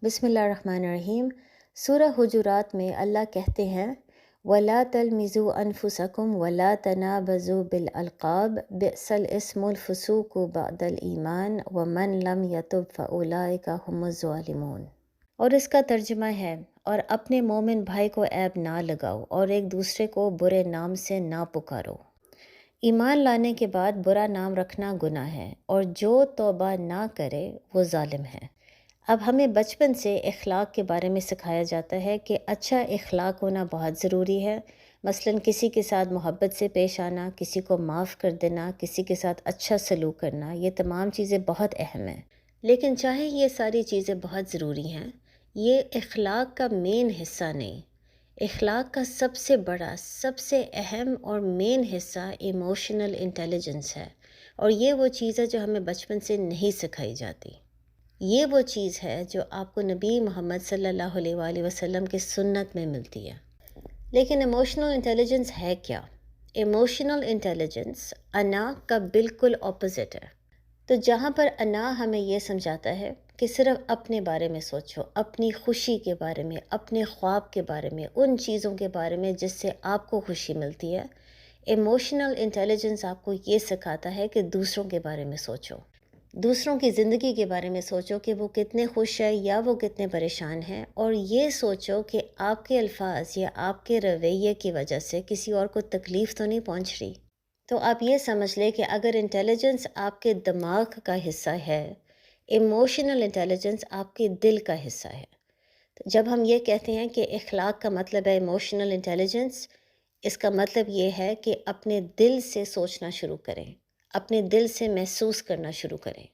بسم اللہ الرحمن الرحیم۔ سورہ حجرات میں اللہ کہتے ہیں وَلَا تَلْمِزُوا أَنفُسَكُمْ وَلَا تَنَابَزُوا بِالْأَلْقَابِ بِئْسَ الْإِسْمُ الْفُسُوقُ بَعْدَ الْإِيمَانِ وَمَنْ لَمْ يَتُبْ فَأُولَٰئِكَ هُمُ الظَّالِمُونَ۔ اور اس کا ترجمہ ہے، اور اپنے مومن بھائی کو عیب نہ لگاؤ اور ایک دوسرے کو برے نام سے نہ پکارو۔ ایمان لانے کے بعد برا نام رکھنا گناہ ہے، اور جو توبہ نہ کرے وہ ظالم ہے۔ اب ہمیں بچپن سے اخلاق کے بارے میں سکھایا جاتا ہے کہ اچھا اخلاق ہونا بہت ضروری ہے۔ مثلاً کسی کے ساتھ محبت سے پیش آنا، کسی کو معاف کر دینا، کسی کے ساتھ اچھا سلوک کرنا، یہ تمام چیزیں بہت اہم ہیں۔ لیکن چاہے یہ ساری چیزیں بہت ضروری ہیں، یہ اخلاق کا مین حصہ نہیں۔ اخلاق کا سب سے بڑا، سب سے اہم اور مین حصہ ایموشنل انٹیلیجنس ہے، اور یہ وہ چیز ہے جو ہمیں بچپن سے نہیں سکھائی جاتی۔ یہ وہ چیز ہے جو آپ کو نبی محمد صلی اللہ علیہ وآلہ وسلم کے سنت میں ملتی ہے۔ لیکن ایموشنل انٹیلیجنس ہے کیا؟ ایموشنل انٹیلیجنس انا کا بالکل اپوزٹ ہے۔ تو جہاں پر انا ہمیں یہ سمجھاتا ہے کہ صرف اپنے بارے میں سوچو، اپنی خوشی کے بارے میں، اپنے خواب کے بارے میں، ان چیزوں کے بارے میں جس سے آپ کو خوشی ملتی ہے، ایموشنل انٹیلیجنس آپ کو یہ سکھاتا ہے کہ دوسروں کے بارے میں سوچو، دوسروں کی زندگی کے بارے میں سوچو کہ وہ کتنے خوش ہیں یا وہ کتنے پریشان ہیں، اور یہ سوچو کہ آپ کے الفاظ یا آپ کے رویے کی وجہ سے کسی اور کو تکلیف تو نہیں پہنچ رہی۔ تو آپ یہ سمجھ لیں کہ اگر انٹیلیجنس آپ کے دماغ کا حصہ ہے، ایموشنل انٹیلیجنس آپ کے دل کا حصہ ہے۔ تو جب ہم یہ کہتے ہیں کہ اخلاق کا مطلب ہے ایموشنل انٹیلیجنس، اس کا مطلب یہ ہے کہ اپنے دل سے سوچنا شروع کریں، اپنے دل سے محسوس کرنا شروع کریں۔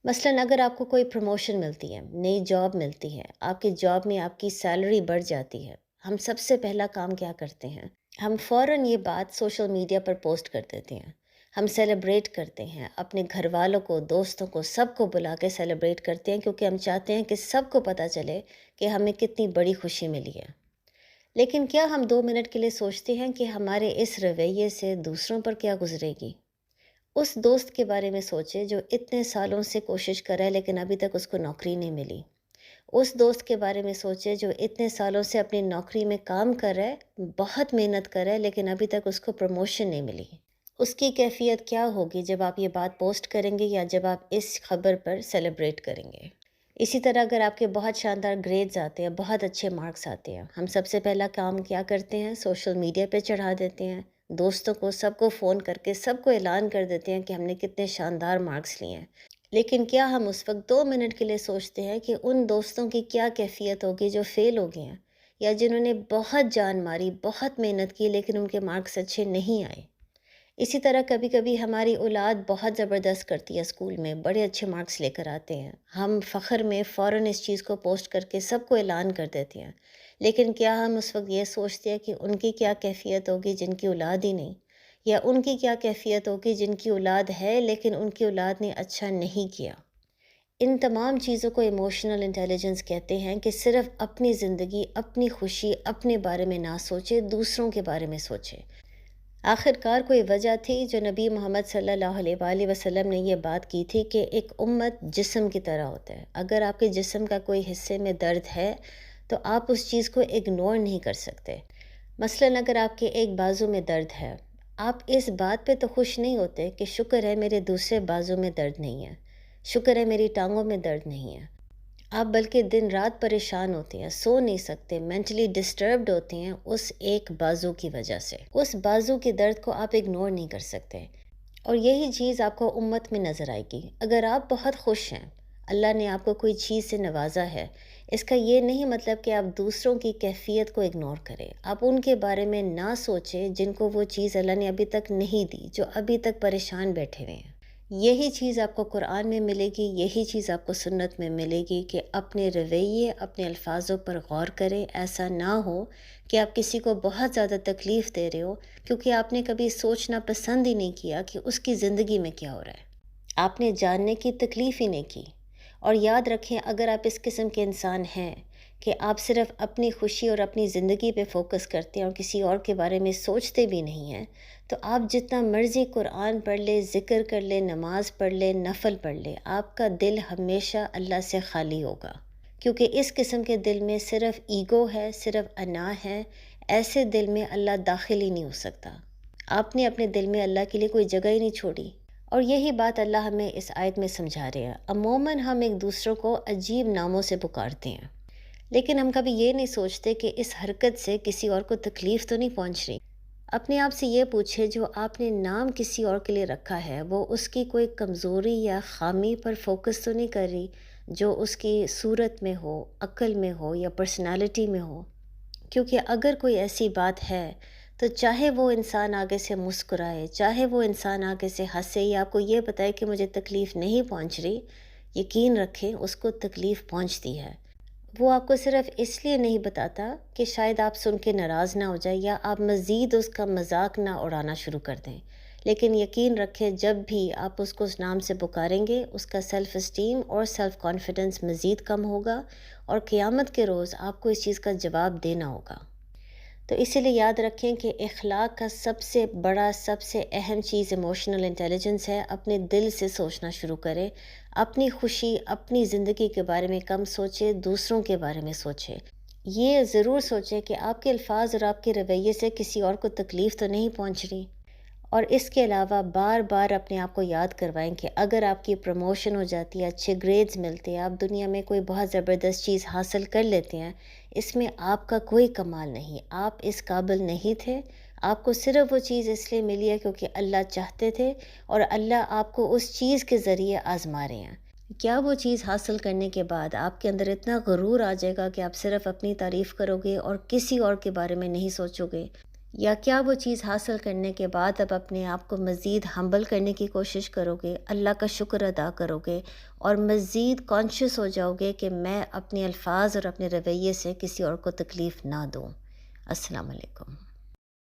مثلاً اگر آپ کو کوئی پروموشن ملتی ہے، نئی جاب ملتی ہے، آپ کی جاب میں آپ کی سیلری بڑھ جاتی ہے، ہم سب سے پہلا کام کیا کرتے ہیں؟ ہم فوراً یہ بات سوشل میڈیا پر پوسٹ کر دیتے ہیں، ہم سیلیبریٹ کرتے ہیں، اپنے گھر والوں کو، دوستوں کو، سب کو بلا کے سیلیبریٹ کرتے ہیں، کیونکہ ہم چاہتے ہیں کہ سب کو پتہ چلے کہ ہمیں کتنی بڑی خوشی ملی ہے۔ لیکن کیا ہم 2 منٹ کے لیے سوچتے ہیں کہ ہمارے اس رویے سے دوسروں پر کیا گزرے گی؟ اس دوست کے بارے میں سوچے جو اتنے سالوں سے کوشش کر رہا ہے لیکن ابھی تک اس کو نوکری نہیں ملی۔ اس دوست کے بارے میں سوچے جو اتنے سالوں سے اپنی نوکری میں کام کر رہا ہے، بہت محنت کر رہا ہے، لیکن ابھی تک اس کو پروموشن نہیں ملی۔ اس کی کیفیت کیا ہوگی جب آپ یہ بات پوسٹ کریں گے یا جب آپ اس خبر پر سیلیبریٹ کریں گے؟ اسی طرح اگر آپ کے بہت شاندار گریڈز آتے ہیں، بہت اچھے مارکس آتے ہیں، ہم سب سے پہلا کام کیا کرتے ہیں؟ سوشل میڈیا پہ چڑھا دیتے ہیں، دوستوں کو، سب کو فون کر کے سب کو اعلان کر دیتے ہیں کہ ہم نے کتنے شاندار مارکس لیے ہیں۔ لیکن کیا ہم اس وقت 2 منٹ کے لیے سوچتے ہیں کہ ان دوستوں کی کیا کیفیت ہوگی جو فیل ہو گئے ہیں، یا جنہوں نے بہت جان ماری، بہت محنت کی لیکن ان کے مارکس اچھے نہیں آئے؟ اسی طرح کبھی کبھی ہماری اولاد بہت زبردست کرتی ہے، اسکول میں بڑے اچھے مارکس لے کر آتے ہیں، ہم فخر میں فوراً اس چیز کو پوسٹ کر کے سب کو اعلان کر دیتے ہیں۔ لیکن کیا ہم اس وقت یہ سوچتے ہیں کہ ان کی کیا کیفیت ہوگی جن کی اولاد ہی نہیں، یا ان کی کیا کیفیت ہوگی جن کی اولاد ہے لیکن ان کی اولاد نے اچھا نہیں کیا؟ ان تمام چیزوں کو ایموشنل انٹیلیجنس کہتے ہیں کہ صرف اپنی زندگی، اپنی خوشی، اپنے بارے میں نہ سوچے، دوسروں کے بارے میں سوچے۔ آخر کار کوئی وجہ تھی جو نبی محمد صلی اللہ علیہ وآلہ وسلم نے یہ بات کی تھی کہ ایک امت جسم کی طرح ہوتا ہے۔ اگر آپ کے جسم کا کوئی حصے میں درد ہے تو آپ اس چیز کو اگنور نہیں کر سکتے۔ مثلاً اگر آپ کے ایک بازو میں درد ہے، آپ اس بات پہ تو خوش نہیں ہوتے کہ شکر ہے میرے دوسرے بازو میں درد نہیں ہے، شکر ہے میری ٹانگوں میں درد نہیں ہے۔ آپ بلکہ دن رات پریشان ہوتے ہیں، سو نہیں سکتے، مینٹلی ڈسٹربڈ ہوتے ہیں اس ایک بازو کی وجہ سے۔ اس بازو کے درد کو آپ اگنور نہیں کر سکتے، اور یہی چیز آپ کو امت میں نظر آئے گی۔ اگر آپ بہت خوش ہیں، اللہ نے آپ کو کوئی چیز سے نوازا ہے، اس کا یہ نہیں مطلب کہ آپ دوسروں کی کیفیت کو اگنور کریں، آپ ان کے بارے میں نہ سوچیں جن کو وہ چیز اللہ نے ابھی تک نہیں دی، جو ابھی تک پریشان بیٹھے ہوئے ہیں۔ یہی چیز آپ کو قرآن میں ملے گی، یہی چیز آپ کو سنت میں ملے گی کہ اپنے رویے، اپنے الفاظوں پر غور کریں۔ ایسا نہ ہو کہ آپ کسی کو بہت زیادہ تکلیف دے رہے ہو کیونکہ آپ نے کبھی سوچنا پسند ہی نہیں کیا کہ اس کی زندگی میں کیا ہو رہا ہے، آپ نے جاننے کی تکلیف ہی نہیں کی۔ اور یاد رکھیں، اگر آپ اس قسم کے انسان ہیں کہ آپ صرف اپنی خوشی اور اپنی زندگی پہ فوکس کرتے ہیں اور کسی اور کے بارے میں سوچتے بھی نہیں ہیں، تو آپ جتنا مرضی قرآن پڑھ لے، ذکر کر لے، نماز پڑھ لے، نفل پڑھ لے، آپ کا دل ہمیشہ اللہ سے خالی ہوگا، کیونکہ اس قسم کے دل میں صرف ایگو ہے، صرف انا ہے، ایسے دل میں اللہ داخل ہی نہیں ہو سکتا۔ آپ نے اپنے دل میں اللہ کے لیے کوئی جگہ ہی نہیں چھوڑی، اور یہی بات اللہ ہمیں اس آیت میں سمجھا رہے ہیں۔ عموماً ہم ایک دوسروں کو عجیب ناموں سے پکارتے ہیں، لیکن ہم کبھی یہ نہیں سوچتے کہ اس حرکت سے کسی اور کو تکلیف تو نہیں پہنچ رہی۔ اپنے آپ سے یہ پوچھے، جو آپ نے نام کسی اور کے لیے رکھا ہے وہ اس کی کوئی کمزوری یا خامی پر فوکس تو نہیں کر رہی، جو اس کی صورت میں ہو، عقل میں ہو یا پرسنالٹی میں ہو؟ کیونکہ اگر کوئی ایسی بات ہے تو چاہے وہ انسان آگے سے مسکرائے، چاہے وہ انسان آگے سے ہنسے یا آپ کو یہ بتائے کہ مجھے تکلیف نہیں پہنچ رہی، یقین رکھیں اس کو تکلیف پہنچتی ہے۔ وہ آپ کو صرف اس لیے نہیں بتاتا کہ شاید آپ سن کے ناراض نہ ہو جائے یا آپ مزید اس کا مذاق نہ اڑانا شروع کر دیں، لیکن یقین رکھیں جب بھی آپ اس کو اس نام سے پکاریں گے، اس کا سیلف اسٹیم اور سیلف کانفیڈنس مزید کم ہوگا، اور قیامت کے روز آپ کو اس چیز کا جواب دینا ہوگا۔ تو اسی لیے یاد رکھیں کہ اخلاق کا سب سے بڑا، سب سے اہم چیز ایموشنل انٹیلیجنس ہے۔ اپنے دل سے سوچنا شروع کریں، اپنی خوشی، اپنی زندگی کے بارے میں کم سوچیں، دوسروں کے بارے میں سوچیں۔ یہ ضرور سوچیں کہ آپ کے الفاظ اور آپ کے رویے سے کسی اور کو تکلیف تو نہیں پہنچ رہی، اور اس کے علاوہ بار بار اپنے آپ کو یاد کروائیں کہ اگر آپ کی پروموشن ہو جاتی ہے، اچھے گریڈز ملتے ہیں، آپ دنیا میں کوئی بہت زبردست چیز حاصل کر لیتے ہیں، اس میں آپ کا کوئی کمال نہیں، آپ اس قابل نہیں تھے۔ آپ کو صرف وہ چیز اس لیے ملی ہے کیونکہ اللہ چاہتے تھے، اور اللہ آپ کو اس چیز کے ذریعے آزما رہے ہیں۔ کیا وہ چیز حاصل کرنے کے بعد آپ کے اندر اتنا غرور آ جائے گا کہ آپ صرف اپنی تعریف کرو گے اور کسی اور کے بارے میں نہیں سوچو گے؟ یا کیا وہ چیز حاصل کرنے کے بعد اب اپنے آپ کو مزید ہمبل کرنے کی کوشش کرو گے، اللہ کا شکر ادا کرو گے، اور مزید کانشیس ہو جاؤ گے کہ میں اپنے الفاظ اور اپنے رویے سے کسی اور کو تکلیف نہ دوں؟ السلام علیکم۔